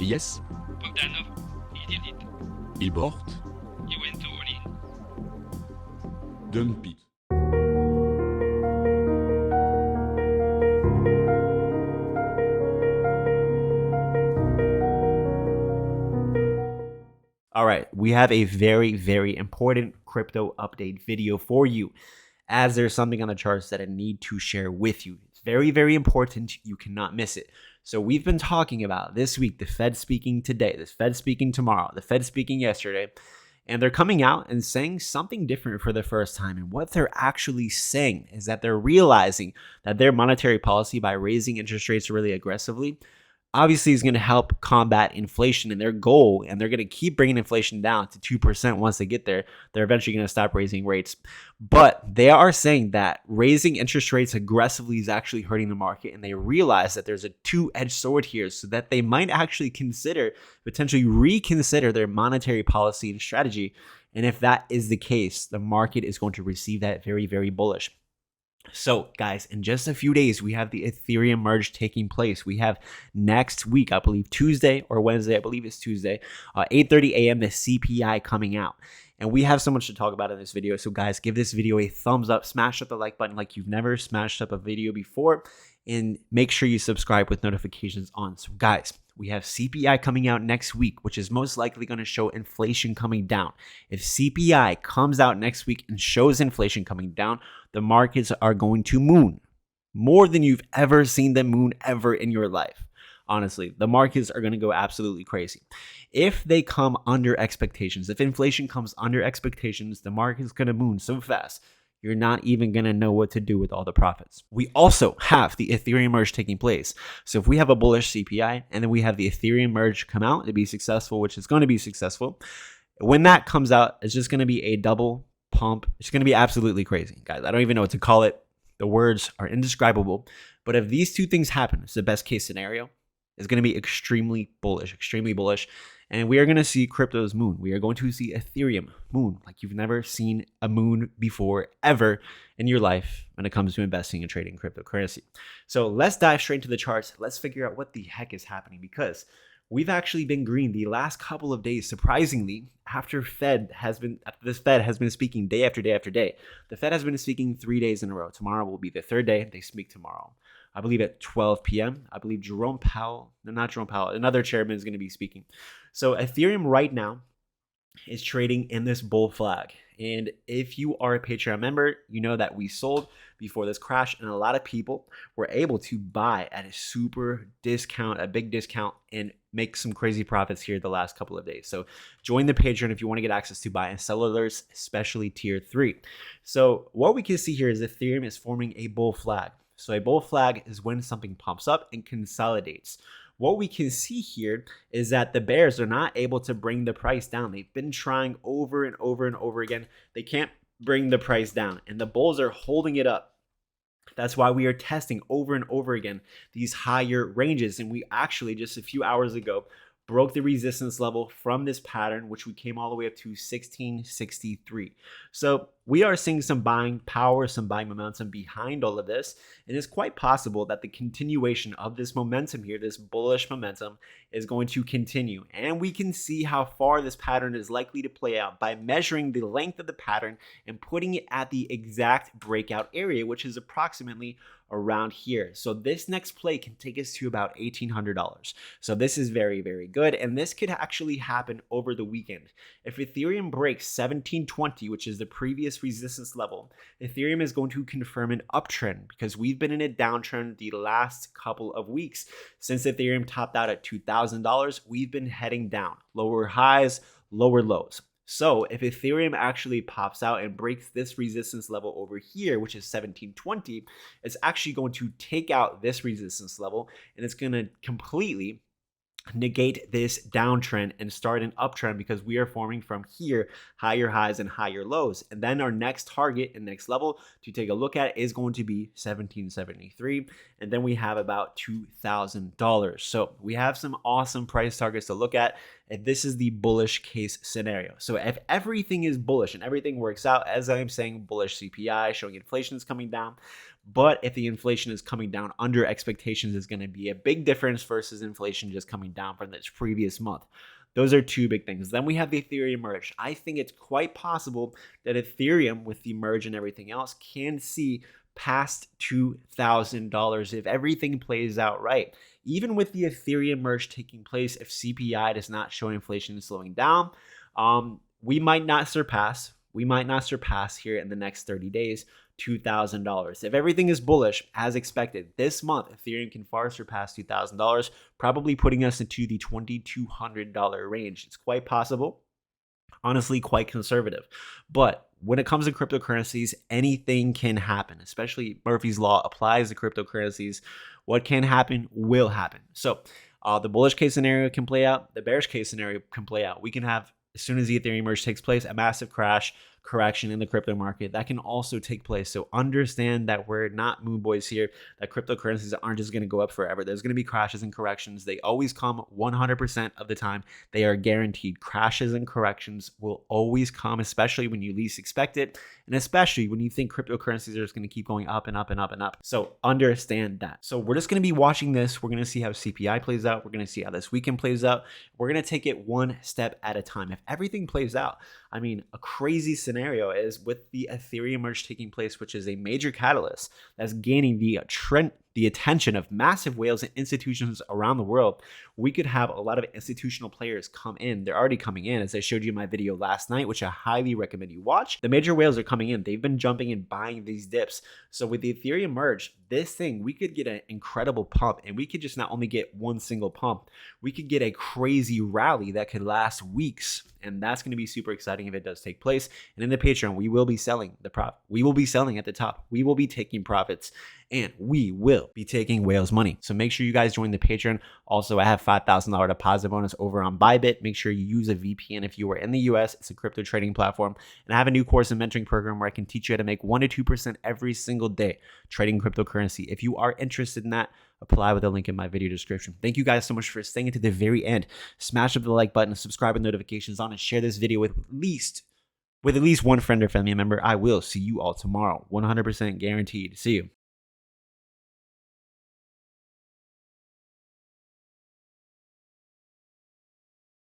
Yes, Bogdanov, he did it. il bought, He went all in. dump it. All right, we have a very, very important crypto update video for you, as there's something on the charts that I need to share with you. It's very, very important. You cannot miss it. So we've been talking about this week, the Fed speaking today, the Fed speaking tomorrow, the Fed speaking yesterday, and they're coming out and saying something different for the first time. And what they're actually saying is that they're realizing that their monetary policy, by raising interest rates really aggressively, obviously is going to help combat inflation, and their goal, and they're going to keep bringing inflation down to 2% once they get there. They're eventually going to stop raising rates. But they are saying that raising interest rates aggressively is actually hurting the market, and they realize that there's a two-edged sword here, so that they might actually potentially reconsider their monetary policy and strategy. And if that is the case, the market is going to receive that very, very bullish. So guys, in just a few days, we have the Ethereum merge taking place. We have next week, I believe Tuesday or Wednesday, I believe it's Tuesday, 8:30 a.m. the CPI coming out. And we have so much to talk about in this video. So guys, give this video a thumbs up, smash up the like button like you've never smashed up a video before, and make sure you subscribe with notifications on. So guys, we have CPI coming out next week, which is most likely going to show inflation coming down. If CPI comes out next week and shows inflation coming down, the markets are going to moon more than you've ever seen them moon ever in your life. Honestly, the markets are going to go absolutely crazy. If they come under expectations, if inflation comes under expectations, the market's going to moon so fast, you're not even going to know what to do with all the profits. We also have the Ethereum merge taking place. So if we have a bullish CPI and then we have the Ethereum merge come out to be successful, which is going to be successful, when that comes out, it's just going to be a double pump. It's going to be absolutely crazy, guys. I don't even know what to call it. The words are indescribable. But if these two things happen, it's the best case scenario. It's going to be extremely bullish, and we are going to see crypto's moon. We are going to see Ethereum moon like you've never seen a moon before ever in your life when it comes to investing and trading cryptocurrency. So let's dive straight into the charts. Let's figure out what the heck is happening, because we've actually been green the last couple of days, surprisingly, after this Fed has been speaking day after day after day. The Fed has been speaking 3 days in a row. Tomorrow will be the third day. They speak tomorrow, I believe at 12 p.m. I believe another chairman is going to be speaking. So Ethereum right now is trading in this bull flag. And if you are a Patreon member, you know that we sold before this crash, and a lot of people were able to buy at a super discount, a big discount, and make some crazy profits here the last couple of days. So join the Patreon if you want to get access to buy and sell alerts, especially tier 3. So what we can see here is Ethereum is forming a bull flag. So a bull flag is when something pumps up and consolidates. What we can see here is that the bears are not able to bring the price down. They've been trying over and over and over again. They can't bring the price down, and the bulls are holding it up. That's why we are testing over and over again these higher ranges. And we actually just a few hours ago broke the resistance level from this pattern, which we came all the way up to 1663. So we are seeing some buying power, some buying momentum behind all of this. And it's quite possible that the continuation of this momentum here, this bullish momentum, is going to continue. And we can see how far this pattern is likely to play out by measuring the length of the pattern and putting it at the exact breakout area, which is approximately around here. So this next play can take us to about $1,800. So this is very, very good. And this could actually happen over the weekend. If Ethereum breaks 1720, which is the previous resistance level, Ethereum is going to confirm an uptrend, because we've been in a downtrend the last couple of weeks. Since Ethereum topped out at $2,000, we've been heading down, lower highs, lower lows. So if Ethereum actually pops out and breaks this resistance level over here, which is 1720, it's actually going to take out this resistance level, and it's going to completely negate this downtrend and start an uptrend, because we are forming from here higher highs and higher lows. And then our next target and next level to take a look at is going to be 1773, and then we have about $2,000. So we have some awesome price targets to look at if this is the bullish case scenario. So if everything is bullish and everything works out, as I'm saying, bullish CPI showing inflation is coming down, But if the inflation is coming down under expectations, is going to be a big difference versus inflation just coming down from this previous month. Those are two big things. Then we have the Ethereum merge. I think it's quite possible that Ethereum, with the merge and everything else, can see past $2,000 if everything plays out right. Even with the Ethereum merge taking place, if CPI does not show inflation slowing down, we might not surpass here in the next 30 days $2,000. If everything is bullish as expected this month, Ethereum can far surpass $2,000, probably putting us into the $2,200 range. It's quite possible. Honestly, quite conservative. But when it comes to cryptocurrencies, anything can happen, especially Murphy's Law applies to cryptocurrencies. What can happen will happen. So the bullish case scenario can play out. The bearish case scenario can play out. We can have, as soon as the Ethereum merge takes place, a massive correction in the crypto market. That can also take place. So understand that we're not moon boys here, that cryptocurrencies aren't just going to go up forever. There's going to be crashes and corrections. They always come 100% of the time. They are guaranteed. Crashes and corrections will always come, especially when you least expect it, and especially when you think cryptocurrencies are just going to keep going up and up and up and up. So understand that. So we're just going to be watching this. We're going to see how CPI plays out. We're going to see how this weekend plays out. We're going to take it one step at a time. If everything plays out, I mean, a crazy scenario is with the Ethereum merge taking place, which is a major catalyst that's gaining the attention of massive whales and institutions around the world. We could have a lot of institutional players come in. They're already coming in, as I showed you in my video last night, which I highly recommend you watch. The major whales are coming in. They've been jumping and buying these dips. So with the Ethereum merge, this thing, we could get an incredible pump, and we could just not only get one single pump, we could get a crazy rally that could last weeks. And that's going to be super exciting if it does take place. And in the Patreon, we will be selling the prop. We will be selling at the top. We will be taking profits, and we will be taking whales money. So make sure you guys join the Patreon. Also, I have $5,000 deposit bonus over on Bybit. Make sure you use a VPN if you are in the US. It's a crypto trading platform. And I have a new course and mentoring program where I can teach you how to make 1% to 2% every single day trading cryptocurrency. If you are interested in that, apply with the link in my video description. Thank you guys so much for staying to the very end. Smash up the like button, subscribe with notifications on, and share this video with at least one friend or family member. I will see you all tomorrow. 100% guaranteed. See you.